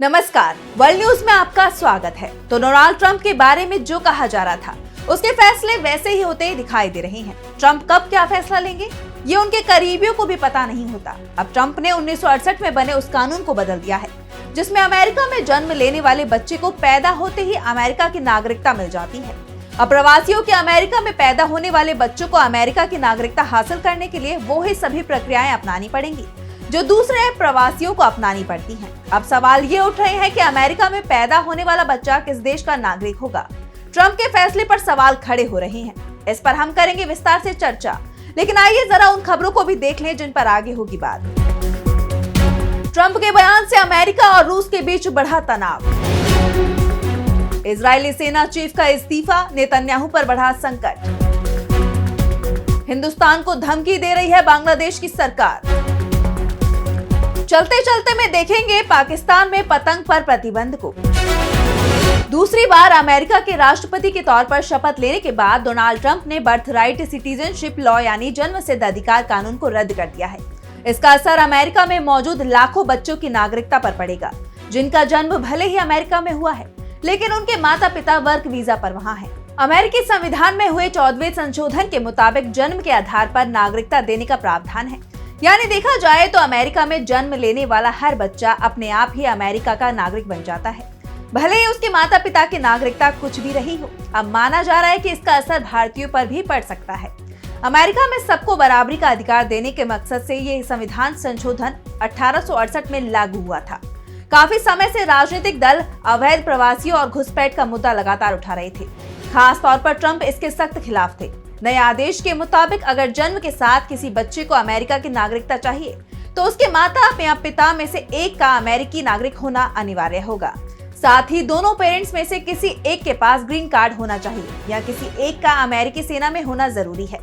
नमस्कार, world news में आपका स्वागत है। तो डोनाल्ड ट्रंप के बारे में जो कहा जा रहा था, उसके फैसले वैसे ही होते दिखाई दे रहे हैं। ट्रंप कब क्या फैसला लेंगे, ये उनके करीबियों को भी पता नहीं होता। अब ट्रंप ने 1968 में बने उस कानून को बदल दिया है, जिसमें अमेरिका में जन्म लेने वाले बच्चे को पैदा होते ही अमेरिका की नागरिकता मिल जाती है। अब प्रवासियों के अमेरिका में पैदा होने वाले बच्चों को अमेरिका की नागरिकता हासिल करने के लिए वो ही सभी प्रक्रियाएं अपनानी पड़ेंगी जो दूसरे प्रवासियों को अपनानी पड़ती हैं। अब सवाल ये उठ रहे हैं कि अमेरिका में पैदा होने वाला बच्चा किस देश का नागरिक होगा। ट्रंप के फैसले पर सवाल खड़े हो रहे हैं। इस पर हम करेंगे विस्तार से चर्चा, लेकिन आइए जरा उन खबरों को भी देख लें जिन पर आगे होगी बात। ट्रंप के बयान से अमेरिका और रूस के बीच बढ़ा तनाव। इजरायली सेना चीफ का इस्तीफा, नेतन्याहू पर बढ़ा संकट। हिंदुस्तान को धमकी दे रही है बांग्लादेश की सरकार। चलते चलते में देखेंगे पाकिस्तान में पतंग पर प्रतिबंध को। दूसरी बार अमेरिका के राष्ट्रपति के तौर पर शपथ लेने के बाद डोनाल्ड ट्रंप ने बर्थराइट सिटीजनशिप लॉ यानी जन्म सिद्ध अधिकार कानून को रद्द कर दिया है। इसका असर अमेरिका में मौजूद लाखों बच्चों की नागरिकता पर पड़ेगा, जिनका जन्म भले ही अमेरिका में हुआ है, लेकिन उनके माता पिता वर्क वीजा पर वहाँ हैं। अमेरिकी संविधान में हुए 14वें संशोधन के मुताबिक जन्म के आधार पर नागरिकता देने का प्रावधान है। यानी देखा जाए तो अमेरिका में जन्म लेने वाला हर बच्चा अपने आप ही अमेरिका का नागरिक बन जाता है, भले ही उसके माता पिता की नागरिकता कुछ भी रही हो। अब माना जा रहा है कि इसका असर भारतीयों पर भी पड़ सकता है। अमेरिका में सबको बराबरी का अधिकार देने के मकसद से ये संविधान संशोधन 1868 में लागू हुआ था। काफी समय से राजनीतिक दल अवैध प्रवासियों और घुसपैठ का मुद्दा लगातार उठा रहे थे। खास तौर पर ट्रंप इसके सख्त खिलाफ थे। नए आदेश के मुताबिक अगर जन्म के साथ किसी बच्चे को अमेरिका की नागरिकता चाहिए तो उसके माता या पिता में से एक का अमेरिकी नागरिक होना अनिवार्य होगा। साथ ही दोनों पेरेंट्स में से किसी एक के पास ग्रीन कार्ड होना चाहिए या किसी एक का अमेरिकी सेना में होना जरूरी है।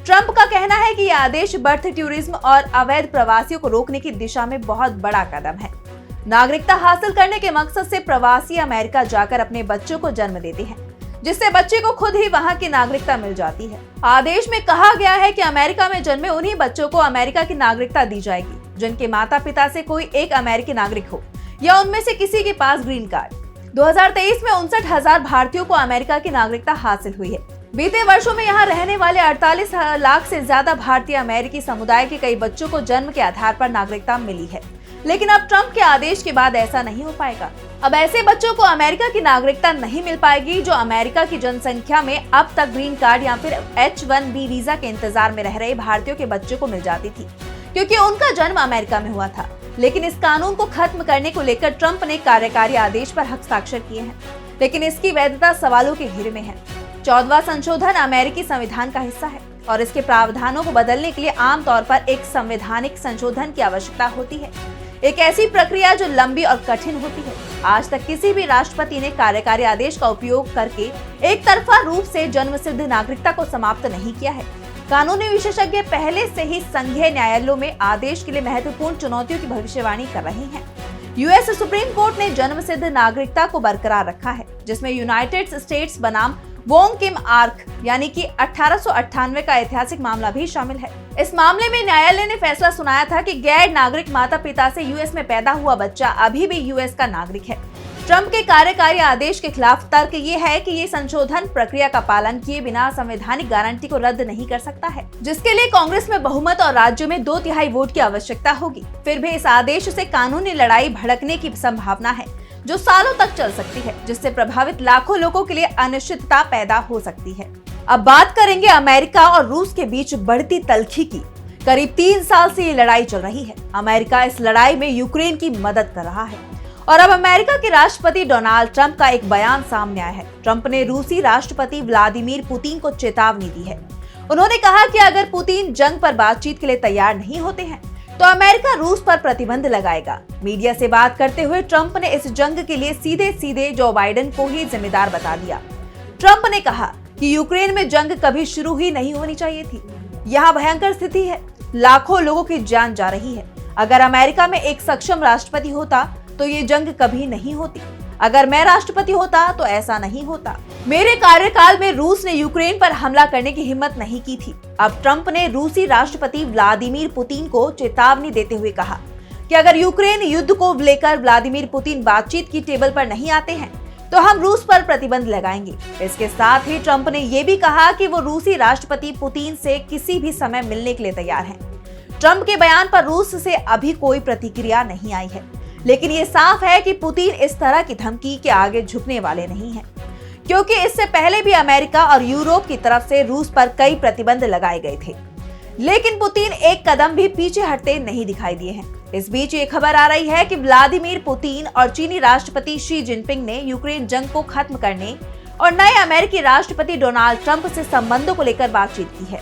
ट्रंप का कहना है कि यह आदेश बर्थ टूरिज्म और अवैध प्रवासियों को रोकने की दिशा में बहुत बड़ा कदम है। नागरिकता हासिल करने के मकसद से प्रवासी अमेरिका जाकर अपने बच्चों को जन्म देते हैं, जिससे बच्चे को खुद ही वहां की नागरिकता मिल जाती है। आदेश में कहा गया है कि अमेरिका में जन्मे उन्हीं बच्चों को अमेरिका की नागरिकता दी जाएगी जिनके माता पिता से कोई एक अमेरिकी नागरिक हो या उनमें से किसी के पास ग्रीन कार्ड। 2023 में 59,000 भारतीयों को अमेरिका की नागरिकता हासिल हुई है। बीते वर्षों में यहाँ रहने वाले 48 लाख से ज्यादा भारतीय अमेरिकी समुदाय के कई बच्चों को जन्म के आधार पर नागरिकता मिली है, लेकिन अब ट्रंप के आदेश के बाद ऐसा नहीं हो पाएगा। अब ऐसे बच्चों को अमेरिका की नागरिकता नहीं मिल पाएगी जो अमेरिका की जनसंख्या में अब तक ग्रीन कार्ड या फिर H-1B वीजा के इंतजार में रह रहे भारतीयों के बच्चों को मिल जाती थी, क्योंकि उनका जन्म अमेरिका में हुआ था। लेकिन इस कानून को खत्म करने को लेकर ट्रंप ने कार्यकारी आदेश पर हस्ताक्षर किए हैं, लेकिन इसकी वैधता सवालों के घेरे में है। 14वां संशोधन अमेरिकी संविधान का हिस्सा है और इसके प्रावधानों को बदलने के लिए आमतौर पर एक संवैधानिक संशोधन की आवश्यकता होती है, एक ऐसी प्रक्रिया जो लंबी और कठिन होती है। आज तक किसी भी राष्ट्रपति ने कार्यकारी आदेश का उपयोग करके एक तरफा रूप से जन्म सिद्ध नागरिकता को समाप्त नहीं किया है। कानूनी विशेषज्ञ पहले से ही संघीय न्यायालयों में आदेश के लिए महत्वपूर्ण चुनौतियों की भविष्यवाणी कर रहे हैं। यूएस सुप्रीम कोर्ट ने जन्म सिद्ध नागरिकता को बरकरार रखा है, जिसमें यूनाइटेड स्टेट्स बनाम वोंग किम आर्क यानी कि 1898 का ऐतिहासिक मामला भी शामिल है। इस मामले में न्यायालय ने फैसला सुनाया था कि गैर नागरिक माता पिता से यूएस में पैदा हुआ बच्चा अभी भी यूएस का नागरिक है। ट्रंप के कार्यकारी आदेश के खिलाफ तर्क ये है कि ये संशोधन प्रक्रिया का पालन किए बिना संवैधानिक गारंटी को रद्द नहीं कर सकता है, जिसके लिए कांग्रेस में बहुमत और राज्यों में 2/3 वोट की आवश्यकता होगी। फिर भी इस आदेश से कानूनी लड़ाई भड़कने की संभावना है, जो सालों तक चल सकती है, जिससे प्रभावित लाखों लोगों के लिए अनिश्चितता पैदा हो सकती है। अब बात करेंगे अमेरिका और रूस के बीच बढ़ती तल्खी की। करीब 3 साल से ये लड़ाई चल रही है। अमेरिका इस लड़ाई में यूक्रेन की मदद कर रहा है और अब अमेरिका के राष्ट्रपति डोनाल्ड ट्रंप का एक बयान सामने आया है। ट्रंप ने रूसी राष्ट्रपति व्लादिमीर पुतिन को चेतावनी दी है। उन्होंने कहा कि अगर पुतिन जंग पर बातचीत के लिए तैयार नहीं होते हैं तो अमेरिका रूस पर प्रतिबंध लगाएगा। मीडिया से बात करते हुए ट्रंप ने इस जंग के लिए सीधे सीधे जो बाइडेन को ही जिम्मेदार बता दिया। ट्रंप ने कहा कि यूक्रेन में जंग कभी शुरू ही नहीं होनी चाहिए थी। यहाँ भयंकर स्थिति है, लाखों लोगों की जान जा रही है। अगर अमेरिका में एक सक्षम राष्ट्रपति होता तो ये जंग कभी नहीं होती। अगर मैं राष्ट्रपति होता तो ऐसा नहीं होता। मेरे कार्यकाल में रूस ने यूक्रेन पर हमला करने की हिम्मत नहीं की थी। अब ट्रंप ने रूसी राष्ट्रपति व्लादिमीर पुतिन को चेतावनी देते हुए कहा कि अगर यूक्रेन युद्ध को लेकर व्लादिमीर पुतिन बातचीत की टेबल पर नहीं आते हैं तो हम रूस पर प्रतिबंध लगाएंगे। इसके साथ ही ट्रंप ने यह भी कहा कि वो रूसी राष्ट्रपति पुतिन से किसी भी समय मिलने के लिए तैयार हैं। ट्रंप के बयान पर रूस से अभी कोई प्रतिक्रिया नहीं आई है, लेकिन ये साफ है कि पुतिन इस तरह की धमकी के आगे झुकने वाले नहीं हैं, क्योंकि इससे पहले भी अमेरिका और यूरोप की तरफ से रूस पर कई प्रतिबंध लगाए गए थे, लेकिन पुतिन एक कदम भी पीछे हटते नहीं दिखाई दिए हैं। इस बीच ये खबर आ रही है कि व्लादिमीर पुतिन और चीनी राष्ट्रपति शी जिनपिंग ने यूक्रेन जंग को खत्म करने और नए अमेरिकी राष्ट्रपति डोनाल्ड ट्रंप से संबंधों को लेकर बातचीत की है।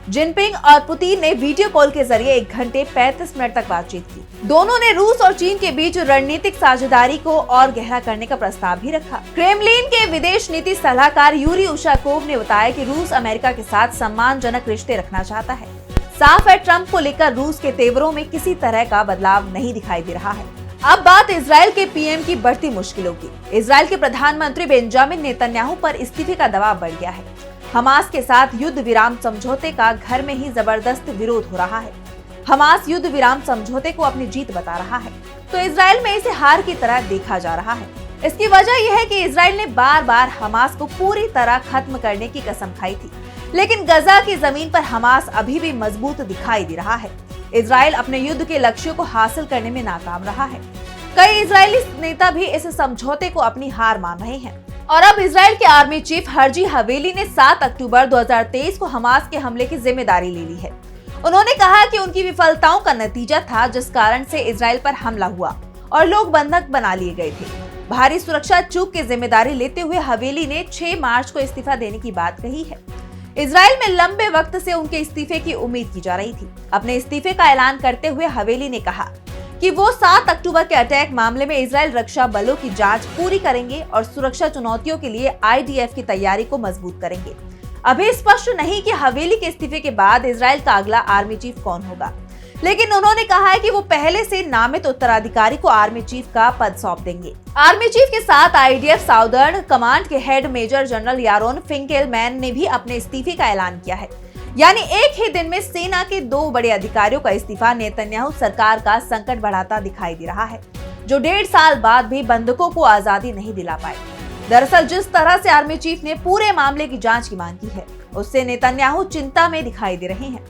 जिनपिंग और पुतिन ने वीडियो कॉल के जरिए 1 घंटे 35 मिनट तक बातचीत की। दोनों ने रूस और चीन के बीच रणनीतिक साझेदारी को और गहरा करने का प्रस्ताव भी रखा। क्रेमलिन के विदेश नीति सलाहकार यूरी उशाकोव ने बताया कि रूस अमेरिका के साथ सम्मानजनक रिश्ते रखना चाहता है। साफ है, ट्रंप को लेकर रूस के तेवरों में किसी तरह का बदलाव नहीं दिखाई दे रहा है। अब बात इजराइल के पीएम की बढ़ती मुश्किलों की। इजराइल के प्रधानमंत्री बेंजामिन नेतन्याहू पर इस्तीफे का दबाव बढ़ गया है। हमास के साथ युद्ध विराम समझौते का घर में ही जबरदस्त विरोध हो रहा है। हमास युद्ध विराम समझौते को अपनी जीत बता रहा है, तो इजराइल में इसे हार की तरह देखा जा रहा है। इसकी वजह यह है कि इजराइल ने बार बार हमास को पूरी तरह खत्म करने की कसम खाई थी, लेकिन गजा की जमीन पर हमास अभी भी मजबूत दिखाई दे रहा है। इजराइल अपने युद्ध के लक्ष्यों को हासिल करने में नाकाम रहा है। कई इजरायली नेता भी इस समझौते को अपनी हार मान रहे हैं। और अब इजराइल के आर्मी चीफ हर्जी हवेली ने 7 अक्टूबर 2023 को हमास के हमले की जिम्मेदारी ले ली है। उन्होंने कहा कि उनकी विफलताओं का नतीजा था, जिस कारण से इजराइल पर हमला हुआ और लोग बंधक बना लिए गए थे। भारी सुरक्षा चूक की जिम्मेदारी लेते हुए हवेली ने 6 मार्च को इस्तीफा देने की बात कही है। इजराइल में लंबे वक्त से उनके इस्तीफे की उम्मीद की जा रही थी। अपने इस्तीफे का ऐलान करते हुए हवेली ने कहा कि वो 7 अक्टूबर के अटैक मामले में इजराइल रक्षा बलों की जांच पूरी करेंगे और सुरक्षा चुनौतियों के लिए आईडीएफ की तैयारी को मजबूत करेंगे। अभी स्पष्ट नहीं कि हवेली के इस्तीफे के बाद इजराइल का अगला आर्मी चीफ कौन होगा, लेकिन उन्होंने कहा है कि वो पहले से नामित उत्तराधिकारी को आर्मी चीफ का पद सौंप देंगे। आर्मी चीफ के साथ आईडीएफ साउदर्न कमांड के हेड मेजर जनरल यारोन फिंकेलमैन ने भी अपने इस्तीफे का ऐलान किया है। यानी एक ही दिन में सेना के 2 बड़े अधिकारियों का इस्तीफा नेतन्याहू सरकार का संकट बढ़ाता दिखाई दे रहा है, जो 1.5 साल बाद भी बंधकों को आजादी नहीं दिला पाए। दरअसल जिस तरह से आर्मी चीफ ने पूरे मामले की जांच की मांग की है, उससे नेतन्याहू चिंता में दिखाई दे रहे हैं।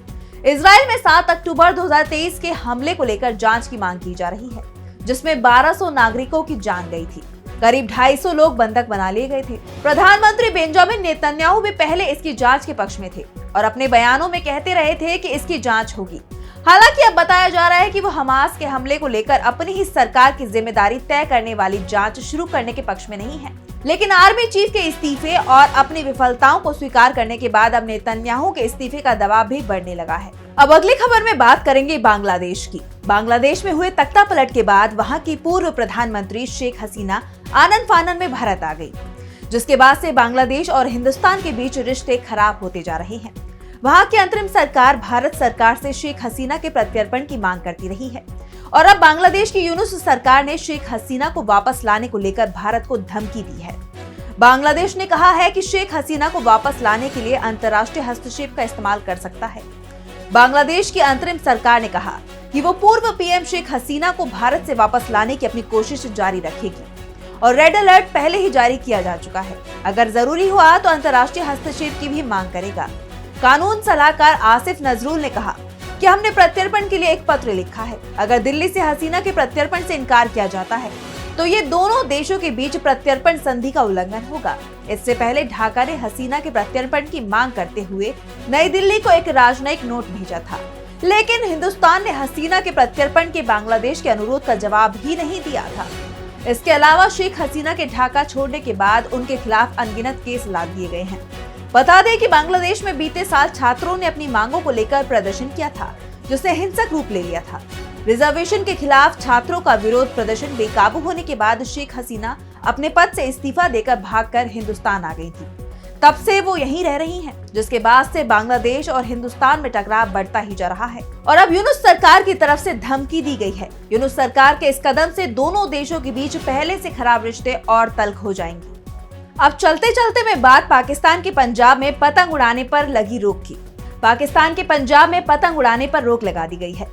इजराइल में 7 अक्टूबर 2023 के हमले को लेकर जांच की मांग की जा रही है, जिसमें 1200 नागरिकों की जान गई थी। करीब 250 लोग बंधक बना लिए गए थे। प्रधानमंत्री बेंजामिन नेतन्याहू भी पहले इसकी जांच के पक्ष में थे और अपने बयानों में कहते रहे थे कि इसकी जांच होगी। हालांकि अब बताया जा रहा है कि वो हमास के हमले को लेकर अपनी ही सरकार की जिम्मेदारी तय करने वाली जांच शुरू करने के पक्ष में नहीं है। लेकिन आर्मी चीफ के इस्तीफे और अपनी विफलताओं को स्वीकार करने के बाद अब नेतन्याहू के इस्तीफे का दबाव भी बढ़ने लगा है। अब अगली खबर में बात करेंगे बांग्लादेश की। बांग्लादेश में हुए तख्ता पलट के बाद वहां की पूर्व प्रधानमंत्री शेख हसीना आनन फानन में भारत आ गई, जिसके बाद से बांग्लादेश और हिंदुस्तान के बीच रिश्ते खराब होते जा रहे हैं। वहां की अंतरिम सरकार भारत सरकार से शेख हसीना के प्रत्यर्पण की मांग करती रही है और अब बांग्लादेश की यूनुस सरकार ने शेख हसीना को वापस लाने को लेकर भारत को धमकी दी है। बांग्लादेश ने कहा है कि शेख हसीना को वापस लाने के लिए अंतर्राष्ट्रीय हस्तक्षेप का इस्तेमाल कर सकता है। बांग्लादेश की अंतरिम सरकार ने कहा कि वो पूर्व पीएम शेख हसीना को भारत से वापस लाने की अपनी कोशिश जारी रखेगी और रेड अलर्ट पहले ही जारी किया जा चुका है। अगर जरूरी हुआ तो अंतर्राष्ट्रीय हस्तक्षेप की भी मांग करेगा। कानून सलाहकार आसिफ नजरुल ने कहा कि हमने प्रत्यर्पण के लिए एक पत्र लिखा है। अगर दिल्ली से हसीना के प्रत्यर्पण से इनकार किया जाता है तो ये दोनों देशों के बीच प्रत्यर्पण संधि का उल्लंघन होगा। इससे पहले ढाका ने हसीना के प्रत्यर्पण की मांग करते हुए नई दिल्ली को एक राजनयिक नोट भेजा था, लेकिन हिंदुस्तान ने हसीना के प्रत्यर्पण के बांग्लादेश के अनुरोध का जवाब ही नहीं दिया था। इसके अलावा शेख हसीना के ढाका छोड़ने के बाद उनके खिलाफ अनगिनत केस लाद दिए गए हैं। बता दें कि बांग्लादेश में बीते साल छात्रों ने अपनी मांगों को लेकर प्रदर्शन किया था, जिसने हिंसक रूप ले लिया था। रिजर्वेशन के खिलाफ छात्रों का विरोध प्रदर्शन बेकाबू होने के बाद शेख हसीना अपने पद से इस्तीफा देकर भागकर हिंदुस्तान आ गई थी। तब से वो यहीं रह रही हैं, जिसके बाद से बांग्लादेश और हिंदुस्तान में टकराव बढ़ता ही जा रहा है और अब यूनुस सरकार की तरफ से धमकी दी गई है। यूनुस सरकार के इस कदम से दोनों देशों के बीच पहले से खराब रिश्ते और तल्ख हो जाएंगे। अब चलते चलते में बात पाकिस्तान के पंजाब में पतंग उड़ाने पर लगी रोक की। पाकिस्तान के पंजाब में पतंग उड़ाने पर रोक लगा दी गई है।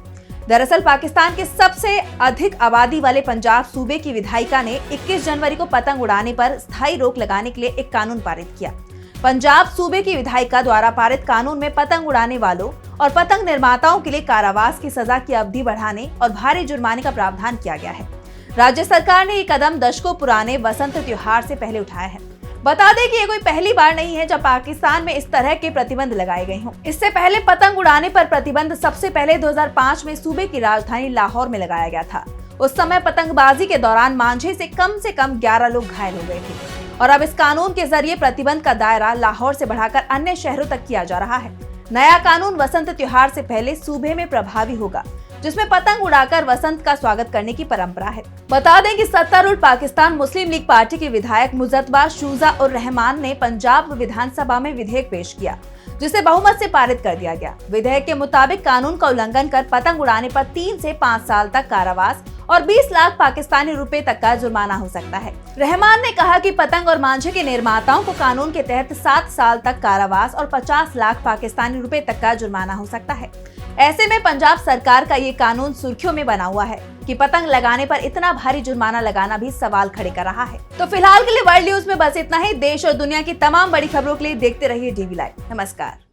दरअसल पाकिस्तान के सबसे अधिक आबादी वाले पंजाब सूबे की विधायिका ने 21 जनवरी को पतंग उड़ाने पर स्थायी रोक लगाने के लिए एक कानून पारित किया। पंजाब सूबे की विधायिका द्वारा पारित कानून में पतंग उड़ाने वालों और पतंग निर्माताओं के लिए कारावास की सजा की अवधि बढ़ाने और भारी जुर्माने का प्रावधान किया गया है। राज्य सरकार ने ये कदम दशकों पुराने वसंत त्योहार से पहले उठाया है। बता दें कि ये कोई पहली बार नहीं है जब पाकिस्तान में इस तरह के प्रतिबंध लगाए गए हों। इससे पहले पतंग उड़ाने पर प्रतिबंध सबसे पहले 2005 में सूबे की राजधानी लाहौर में लगाया गया था। उस समय पतंगबाजी के दौरान मांझे से कम 11 लोग घायल हो गए थे और अब इस कानून के जरिए प्रतिबंध का दायरा लाहौर से बढ़ाकर अन्य शहरों तक किया जा रहा है। नया कानून वसंत त्योहार से पहले सूबे में प्रभावी होगा, जिसमें पतंग उड़ाकर वसंत का स्वागत करने की परंपरा है। बता दें कि सत्तारूढ़ पाकिस्तान मुस्लिम लीग पार्टी के विधायक मुजतबा शुजा उर रहमान ने पंजाब विधानसभा में विधेयक पेश किया, जिसे बहुमत से पारित कर दिया गया। विधेयक के मुताबिक कानून का उल्लंघन कर पतंग उड़ाने पर 3 से 5 साल तक कारावास और 20 लाख पाकिस्तानी रुपए तक का जुर्माना हो सकता है। रहमान ने कहा कि पतंग और मांझे के निर्माताओं को कानून के तहत 7 साल तक कारावास और 50 लाख पाकिस्तानी रुपए तक का जुर्माना हो सकता है। ऐसे में पंजाब सरकार का ये कानून सुर्खियों में बना हुआ है कि पतंग लगाने पर इतना भारी जुर्माना लगाना भी सवाल खड़े कर रहा है। तो फिलहाल के लिए वर्ल्ड न्यूज में बस इतना ही। देश और दुनिया की तमाम बड़ी खबरों के लिए देखते रहिए DV लाइव। नमस्कार।